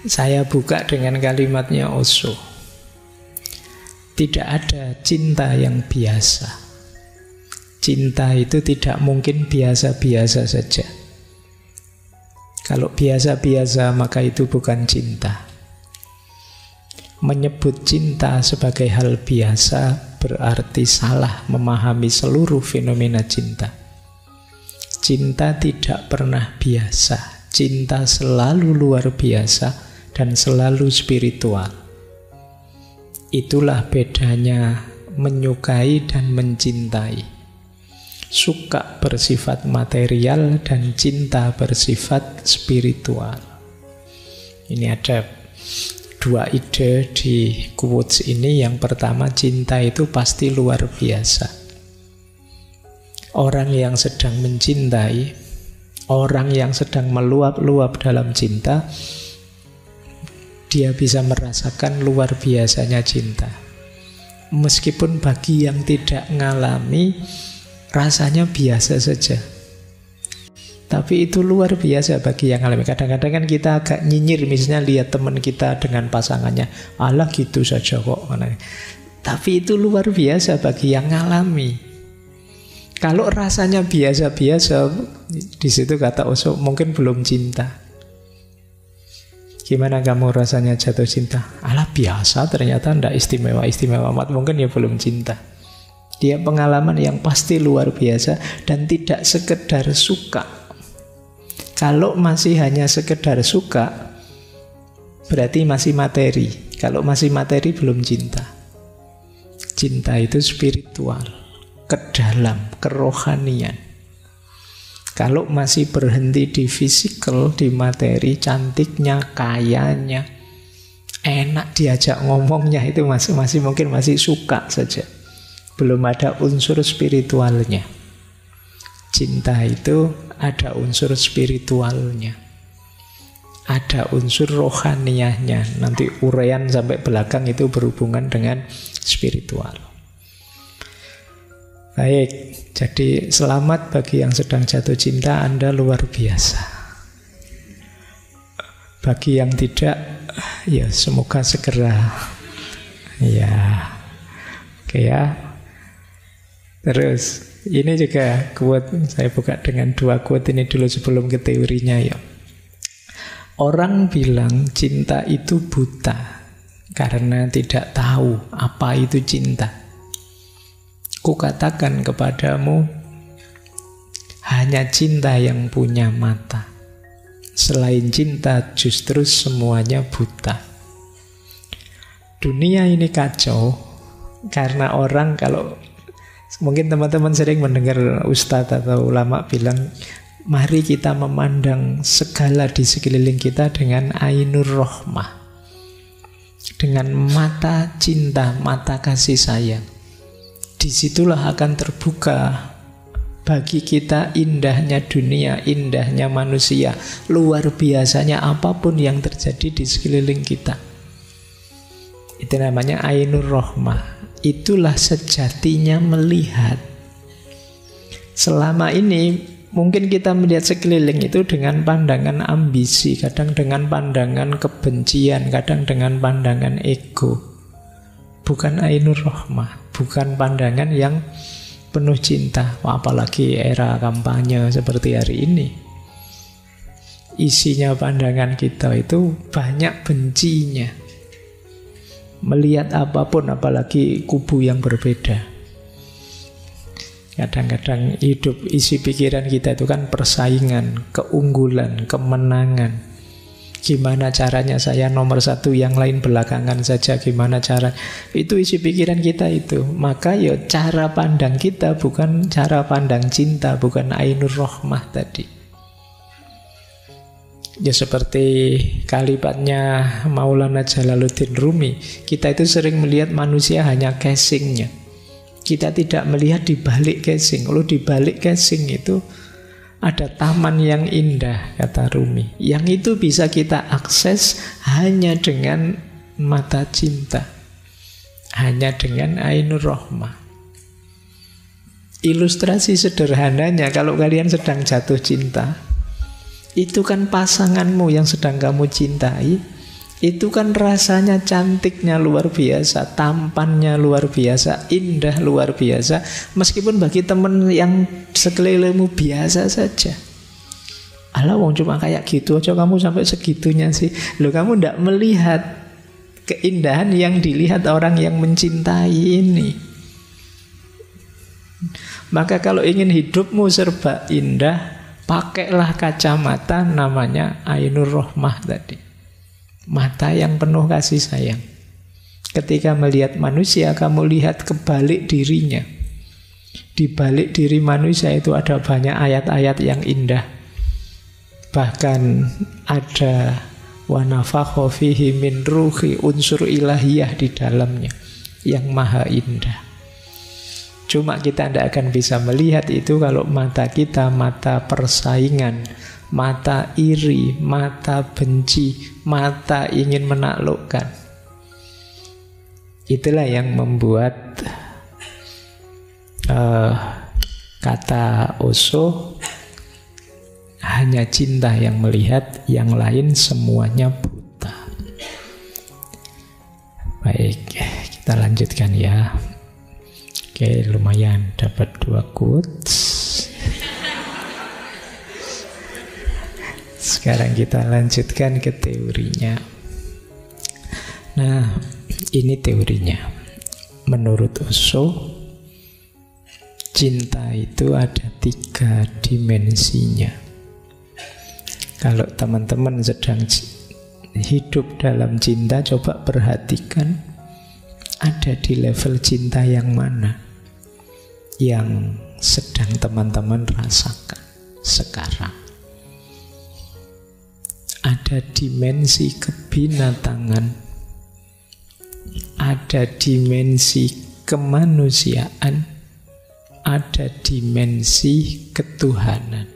Saya buka dengan kalimatnya Osho. Tidak ada cinta yang biasa. Cinta itu tidak mungkin biasa-biasa saja. Kalau biasa-biasa maka itu bukan cinta. Menyebut cinta sebagai hal biasa berarti salah memahami seluruh fenomena cinta. Cinta tidak pernah biasa. Cinta selalu luar biasa dan selalu spiritual. Itulah bedanya menyukai dan mencintai. Suka bersifat material dan cinta bersifat spiritual. Ini ada dua ide di quotes ini. Yang pertama, cinta itu pasti luar biasa. Orang yang sedang mencintai, orang yang sedang meluap-luap dalam cinta, dia bisa merasakan luar biasanya cinta. Meskipun bagi yang tidak ngalami, rasanya biasa saja. Tapi itu luar biasa bagi yang ngalami. Kadang-kadang kan kita agak nyinyir, misalnya lihat teman kita dengan pasangannya, alah gitu saja kok. Tapi itu luar biasa bagi yang ngalami. Kalau rasanya biasa-biasa, di situ kata Osho, mungkin belum cinta. Gimana kamu rasanya jatuh cinta? Alah biasa, ternyata tidak istimewa-istimewa amat, mungkin ya belum cinta. Dia pengalaman yang pasti luar biasa dan tidak sekedar suka. Kalau masih hanya sekedar suka, berarti masih materi. Kalau masih materi belum cinta. Cinta itu spiritual, ke dalam, kerohanian. Kalau masih berhenti di fisikal, di materi, cantiknya, kayanya, enak diajak ngomongnya, itu masih mungkin masih suka saja. Belum ada unsur spiritualnya. Cinta itu ada unsur spiritualnya, ada unsur rohaniahnya. Nanti uraian sampai belakang itu berhubungan dengan spiritual. Baik, jadi selamat bagi yang sedang jatuh cinta, Anda luar biasa. Bagi yang tidak, ya semoga segera. Ya, oke ya. Terus, ini juga quote, saya buka dengan dua quote ini dulu sebelum ke teorinya ya. Orang bilang cinta itu buta karena tidak tahu apa itu cinta. Kukatakan kepadamu, hanya cinta yang punya mata. Selain cinta, justru semuanya buta. Dunia ini kacau, karena orang, kalau mungkin teman-teman sering mendengar ustadz atau ulama bilang, mari kita memandang segala di sekeliling kita dengan ainur rohmah. Dengan mata cinta, mata kasih sayang. Disitulah akan terbuka bagi kita indahnya dunia, indahnya manusia, luar biasanya apapun yang terjadi di sekeliling kita. Itu namanya ainur rohmah. Itulah sejatinya melihat. Selama ini mungkin kita melihat sekeliling itu dengan pandangan ambisi, kadang dengan pandangan kebencian, kadang dengan pandangan ego. Bukan ainur rohmah, bukan pandangan yang penuh cinta. Apalagi era kampanye seperti hari ini, isinya pandangan kita itu banyak bencinya. Melihat apapun, apalagi kubu yang berbeda. Kadang-kadang hidup, isi pikiran kita itu kan persaingan, keunggulan, kemenangan. Gimana caranya saya nomor satu, yang lain belakangan saja, gimana cara. Itu isi pikiran kita itu. Maka ya cara pandang kita bukan cara pandang cinta, bukan ainur rohmah tadi. Ya seperti kalimatnya Maulana Jalaluddin Rumi, kita itu sering melihat manusia hanya casingnya. Kita tidak melihat di balik casing. Kalau di balik casing itu ada taman yang indah, kata Rumi. Yang itu bisa kita akses hanya dengan mata cinta, hanya dengan ainur rohmah. Ilustrasi sederhananya, kalau kalian sedang jatuh cinta, itu kan pasanganmu yang sedang kamu cintai, Itu kan rasanya cantiknya luar biasa, tampannya luar biasa, indah luar biasa. Meskipun bagi teman yang sekelilingmu biasa saja. Alah wong cuma kayak gitu aja kamu sampai segitunya sih. Loh, kamu ndak melihat keindahan yang dilihat orang yang mencintai ini. Maka kalau ingin hidupmu serba indah, pakailah kacamata namanya Ainur Rohmah tadi. Mata yang penuh kasih sayang. Ketika melihat manusia, kamu lihat kebalik dirinya. Di balik diri manusia itu ada banyak ayat-ayat yang indah. Bahkan ada wa nafakha fihi min ruhi, unsur ilahiyah di dalamnya yang maha indah. Cuma kita tidak akan bisa melihat itu kalau mata kita mata persaingan, mata iri, mata benci, mata ingin menaklukkan. Itulah yang membuat kata Osho, hanya cinta yang melihat, yang lain semuanya buta. Baik, kita lanjutkan ya. Oke, lumayan dapat 2 quotes. Sekarang kita lanjutkan ke teorinya. Nah, ini teorinya. Menurut Osho, cinta itu ada 3 dimensinya. Kalau teman-teman sedang hidup dalam cinta, coba perhatikan ada di level cinta yang mana yang sedang teman-teman rasakan sekarang. Ada dimensi kebinatangan, ada dimensi kemanusiaan, ada dimensi ketuhanan.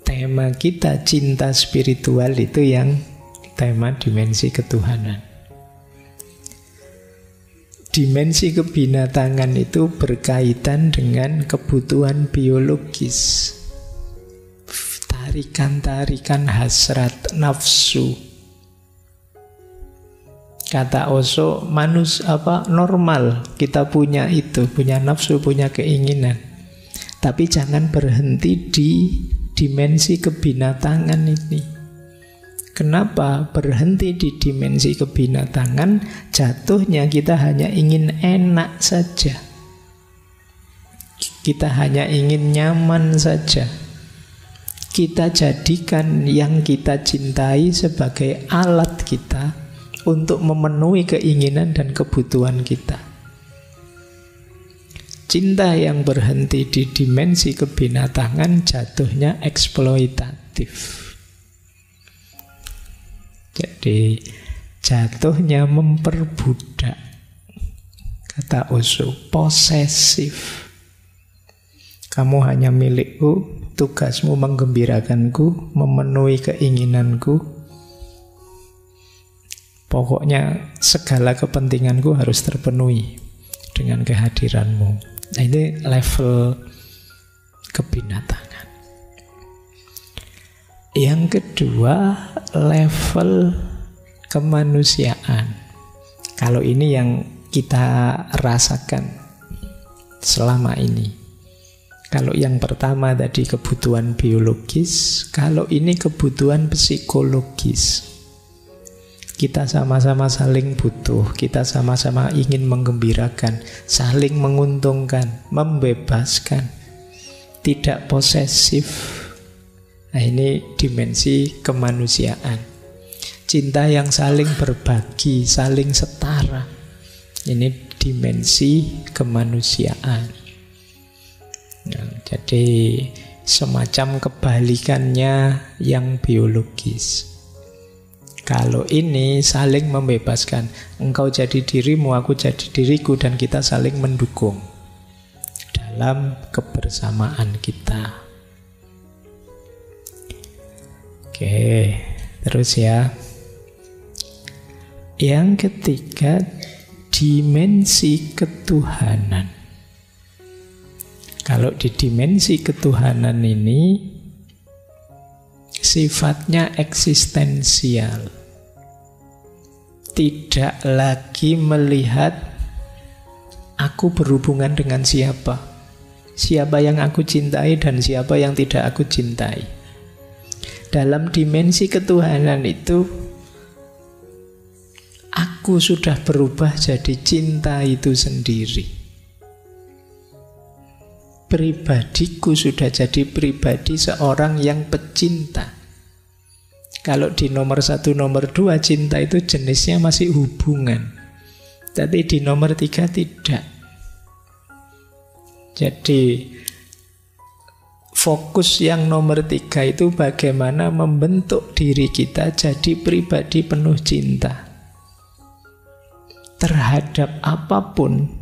Tema kita cinta spiritual itu yang tema dimensi ketuhanan. Dimensi kebinatangan itu berkaitan dengan kebutuhan biologis, tarikan-tarikan hasrat nafsu. Kata Osho, normal kita punya itu, punya nafsu, punya keinginan. Tapi jangan berhenti di dimensi kebinatangan ini. Kenapa berhenti di dimensi kebinatangan? Jatuhnya kita hanya ingin enak saja. Kita hanya ingin nyaman saja. Kita jadikan yang kita cintai sebagai alat kita untuk memenuhi keinginan dan kebutuhan kita. Cinta yang berhenti di dimensi kebinatangan jatuhnya eksploitatif. Jadi jatuhnya memperbudak. Kata Osho, posesif. Kamu hanya milikku, tugasmu menggembirakanku, memenuhi keinginanku. Pokoknya segala kepentinganku harus terpenuhi dengan kehadiranmu. Nah, ini level kebinatangan. Yang kedua, level kemanusiaan. Kalau ini yang kita rasakan selama ini. Kalau yang pertama tadi kebutuhan biologis, kalau ini kebutuhan psikologis. Kita sama-sama saling butuh, kita sama-sama ingin menggembirakan, saling menguntungkan, membebaskan, tidak posesif. Nah, ini dimensi kemanusiaan. Cinta yang saling berbagi, saling setara. Ini dimensi kemanusiaan. Nah, jadi semacam kebalikannya yang biologis. Kalau ini saling membebaskan. Engkau jadi dirimu, aku jadi diriku, dan kita saling mendukung dalam kebersamaan kita. Oke, terus ya. Yang ketiga, dimensi ketuhanan. Kalau di dimensi ketuhanan ini sifatnya eksistensial. tidak lagi melihat aku berhubungan dengan siapa, siapa yang aku cintai dan siapa yang tidak aku cintai. Dalam dimensi ketuhanan itu, aku sudah berubah jadi cinta itu sendiri. Pribadiku sudah jadi pribadi seorang yang pecinta. Kalau di nomor 1, nomor 2 cinta itu jenisnya masih hubungan. Tapi di nomor 3 tidak. Jadi fokus yang nomor 3 itu bagaimana membentuk diri kita jadi pribadi penuh cinta. Terhadap apapun,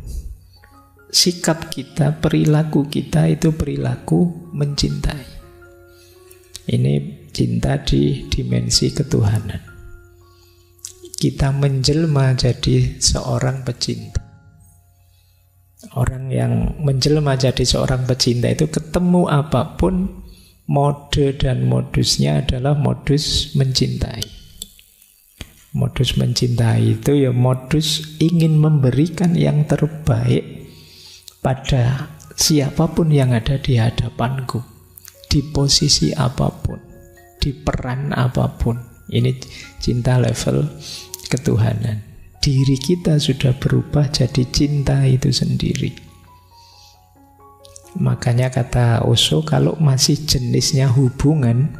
sikap kita, perilaku kita itu perilaku mencintai. Ini cinta di dimensi ketuhanan. Kita menjelma jadi seorang pecinta. Orang yang menjelma jadi seorang pecinta itu ketemu apapun, mode dan modusnya adalah modus mencintai. Modus mencintai itu ya modus ingin memberikan yang terbaik pada siapapun yang ada di hadapanku, di posisi apapun, di peran apapun. Ini cinta level ketuhanan. Diri kita sudah berubah jadi cinta itu sendiri. Makanya kata Osho, kalau masih jenisnya hubungan,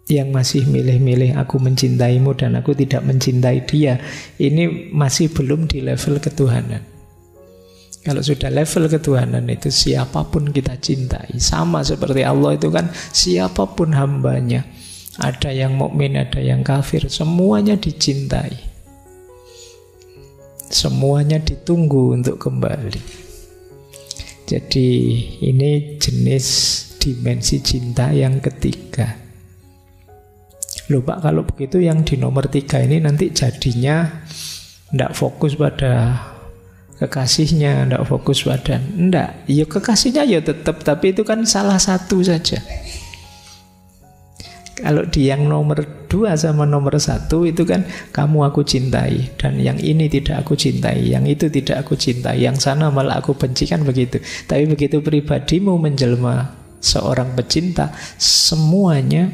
yang masih milih-milih aku mencintaimu dan aku tidak mencintai dia, ini masih belum di level ketuhanan. Kalau sudah level ketuhanan itu siapapun kita cintai. Sama seperti Allah itu kan siapapun hambanya. Ada yang mukmin, ada yang kafir, semuanya dicintai. Semuanya ditunggu untuk kembali. Jadi ini jenis dimensi cinta yang ketiga. Loh Pak, kalau begitu yang di nomor 3 ini nanti jadinya tidak fokus pada kekasihnya, tidak fokus pada, enggak, ya kekasihnya ya tetap, tapi itu kan salah satu saja. Kalau di yang nomor 2 sama nomor 1 itu kan kamu aku cintai, dan yang ini tidak aku cintai, yang itu tidak aku cintai, yang sana malah aku benci, kan begitu. Tapi begitu pribadimu menjelma seorang pecinta, semuanya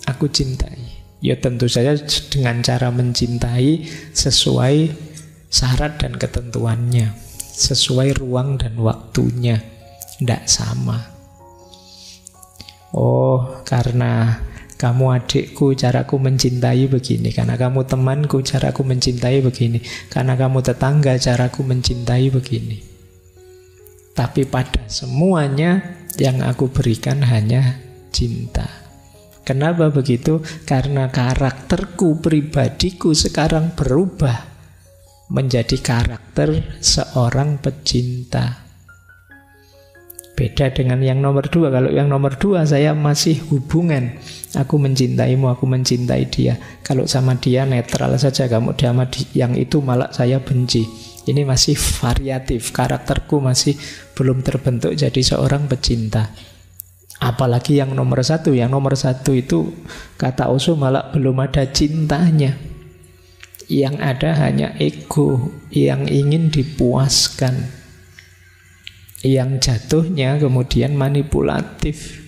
aku cintai. Ya tentu saja dengan cara mencintai sesuai syarat dan ketentuannya, sesuai ruang dan waktunya, tidak sama. Oh, karena kamu adikku, caraku mencintai begini. Karena kamu temanku, caraku mencintai begini. Karena kamu tetangga, caraku mencintai begini. Tapi pada semuanya yang aku berikan hanya cinta. Kenapa begitu? Karena karakterku, pribadiku sekarang berubah menjadi karakter seorang pecinta. Beda dengan yang nomor 2. Kalau yang nomor 2 saya masih hubungan, aku mencintaimu, aku mencintai dia. Kalau sama dia netral saja, kamu sama yang itu malah saya benci. Ini masih variatif, karakterku masih belum terbentuk jadi seorang pecinta. Apalagi yang nomor 1. Yang nomor 1 itu kata Osho malah belum ada cintanya. Yang ada hanya ego yang ingin dipuaskan, yang jatuhnya kemudian manipulatif,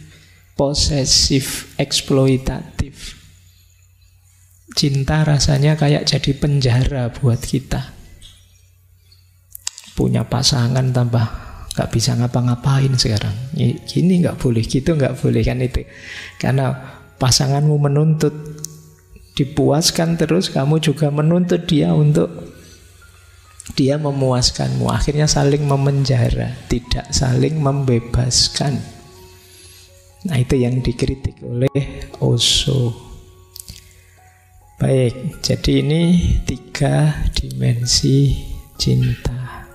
posesif, eksploitatif. Cinta rasanya kayak jadi penjara buat kita. Punya pasangan tambah gak bisa ngapa-ngapain sekarang. Gini gak boleh, gitu gak boleh, kan itu. Karena pasanganmu menuntut dipuaskan terus, kamu juga menuntut dia untuk dia memuaskanmu. Akhirnya saling memenjara, tidak saling membebaskan. Nah, itu yang dikritik oleh Osho. Baik, jadi ini 3 dimensi cinta.